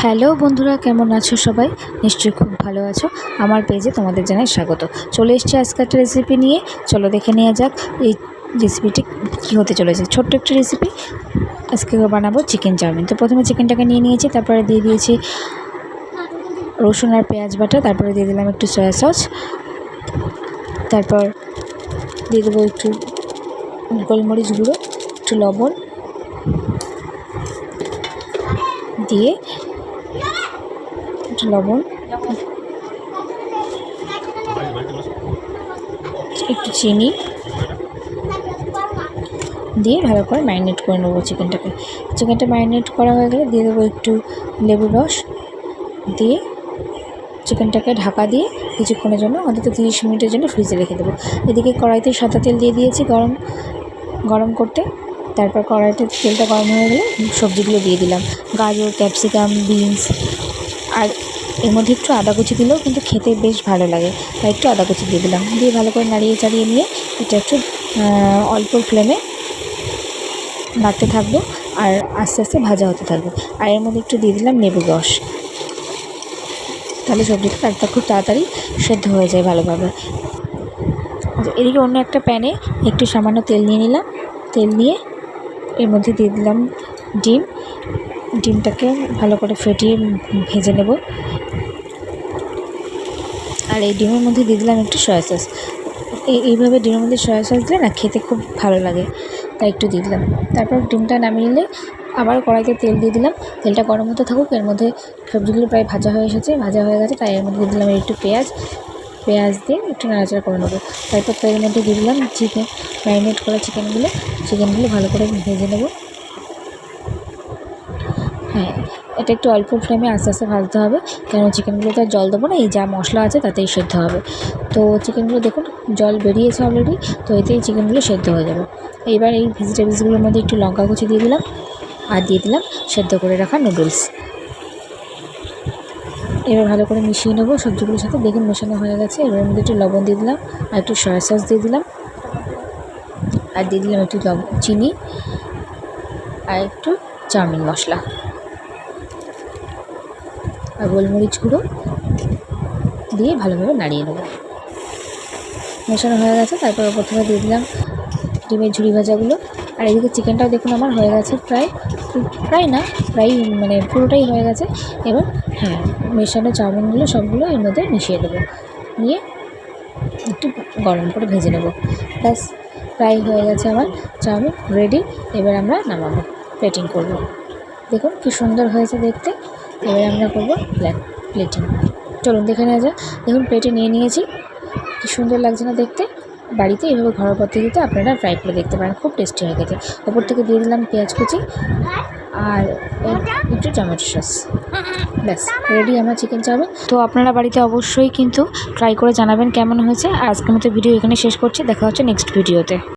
Hello বন্ধুরা, কেমন আছো সবাই? নিশ্চয়ই খুব ভালো আছো। আমার পেজে তোমাদের জানাই স্বাগত। চলে এসেছি আজকে একটা রেসিপি নিয়ে। চলো দেখে নেওয়া যাক এই রেসিপিটি কী হতে চলেছে। ছোট্ট একটা রেসিপি, আজকে বানাবো চিকেন চাউমিন। তো প্রথমে চিকেনটাকে নিয়ে নিয়েছি, তারপরে দিয়ে দিয়েছি রসুন আর পেঁয়াজ বাটা, তারপরে দিয়ে দিলাম একটু সয়া সস, তারপর দিয়ে দেবো একটু গোলমরিচ গুঁড়ো, একটু লবণ দিয়ে একটু চিনি দিয়ে ভালো করে ম্যারিনেট করে নেবো চিকেনটা ম্যারিনেট করা হয়ে গেলে দিয়ে দেবো একটু লেবুর রস দিয়ে চিকেনটাকে ঢাকা দিয়ে কিছুক্ষণের জন্য, অন্তত 30 মিনিটের জন্য ফ্রিজে রেখে দেবো। এদিকে কড়াইতে সাদা তেল দিয়ে দিয়েছি গরম করতে। তারপর কড়াইতে তেলটা গরম হয়ে গেলে সবজিগুলো দিয়ে দিলাম, গাজর, ক্যাপসিকাম, বিনস, আর এর মধ্যে একটু আদা কুচি দিলেও কিন্তু খেতে বেশ ভালো লাগে, তাই একটু আদা কুচি দিয়ে দিলাম। দিয়ে ভালো করে নাড়িয়ে চাড়িয়ে নিয়ে এটা একটু অল্প ফ্লেমে নাড়তে থাকবো আর আস্তে আস্তে ভাজা হতে থাকবে। আর এর মধ্যে একটু দিয়ে দিলাম লেবুর রস, তাহলে সবজিটা খুব তাড়াতাড়ি সেদ্ধ হয়ে যায় ভালোভাবে। এদিকে অন্য একটা প্যানে একটু সামান্য তেল নিয়ে নিলাম। তেল নিয়ে এর মধ্যে দিয়ে দিলাম ডিমটাকে ভালো করে ফেটিয়ে ভেজে নেব। আর এই ডিমের মধ্যে দিয়ে দিলাম একটু সয়া সস। এইভাবে ডিমের মধ্যে সয়া সস দিলে না খেতে খুব ভালো লাগে, তাই একটু দিয়ে দিলাম। তারপর ডিমটা নামিয়ে নিলে আবার কড়াইতে তেল দিয়ে দিলাম। তেলটা গরম হতে থাকুক। এর মধ্যে সবজিগুলো প্রায় ভাজা হয়ে গেছে, তাই এর মধ্যে দিয়ে দিলাম একটু পেঁয়াজ দিয়ে একটু নাড়াচাড়া করে নেবো। তারপর তেলের মধ্যে দিয়ে দিলাম ম্যারিনেট করা চিকেনগুলো ভালো করে ভেজে নেব। হ্যাঁ, এটা একটু অল্প ফ্লেমে আস্তে আস্তে ভাজতে হবে, কেন চিকেনগুলো তো আর জল দেবো না, এই যা মশলা আছে তাতেই সেদ্ধ হবে। তো চিকেনগুলো দেখুন জল বেরিয়েছে অলরেডি, তো এতেই চিকেনগুলো সেদ্ধ হয়ে যাবে। এবার এই ভেজিটেবলসগুলোর মধ্যে একটু লঙ্কা কুচি দিয়ে দিলাম আর দিয়ে দিলাম সেদ্ধ করে রাখা নুডলস। এবার ভালো করে মিশিয়ে নেবো সবজিগুলোর সাথে। দেখুন মেশানো হয়ে গেছে। এবার মধ্যে একটু লবণ দিয়ে দিলাম আর একটু সয়া সস দিয়ে দিলাম, আর দিয়ে দিলাম একটু চিনি আর একটু চাউমিন মশলা আর গোলমরিচ গুঁড়ো দিয়ে ভালোভাবে নাড়িয়ে নেব। মেশানো হয়ে গেছে। তারপর ওপর থেকে দিয়ে দিলাম ডিমের ঝুড়ি ভাজাগুলো। আর এদিকে চিকেনটাও দেখুন আমার হয়ে গেছে, প্রায় মানে পুরোটাই হয়ে গেছে। এবার মেশানো চাউমিনগুলো সবগুলো এর মধ্যে মিশিয়ে দেবো, নিয়ে একটু গরম করে ভেজে নেব। ব্যাস, প্রায় হয়ে গেছে আমার চাউমিন রেডি। এবার আমরা নামাবো, প্লেটিং করব। দেখুন কি সুন্দর হয়েছে দেখতে। এবার আমরা করবো প্লেটিং। চলুন দেখে নেওয়া যাক। দেখুন প্লেটে নিয়ে নিয়েছি, কি সুন্দর লাগছে না দেখতে। বাড়িতে এইভাবে ঘরোয়া পদ্ধতিতে আপনারা ট্রাই করে দেখতে পারেন, খুব টেস্টি হয়ে গেছে। ওপর থেকে দিয়ে দিলাম পেঁয়াজ কুচি আর একটু টমেটো সস। ব্যাস রেডি আমার চিকেন চাউমিন। তো আপনারা বাড়িতে অবশ্যই কিন্তু ট্রাই করে জানাবেন কেমন হয়েছে। আর আজকের মতো ভিডিও এখানে শেষ করছি, দেখা হচ্ছে নেক্সট ভিডিওতে।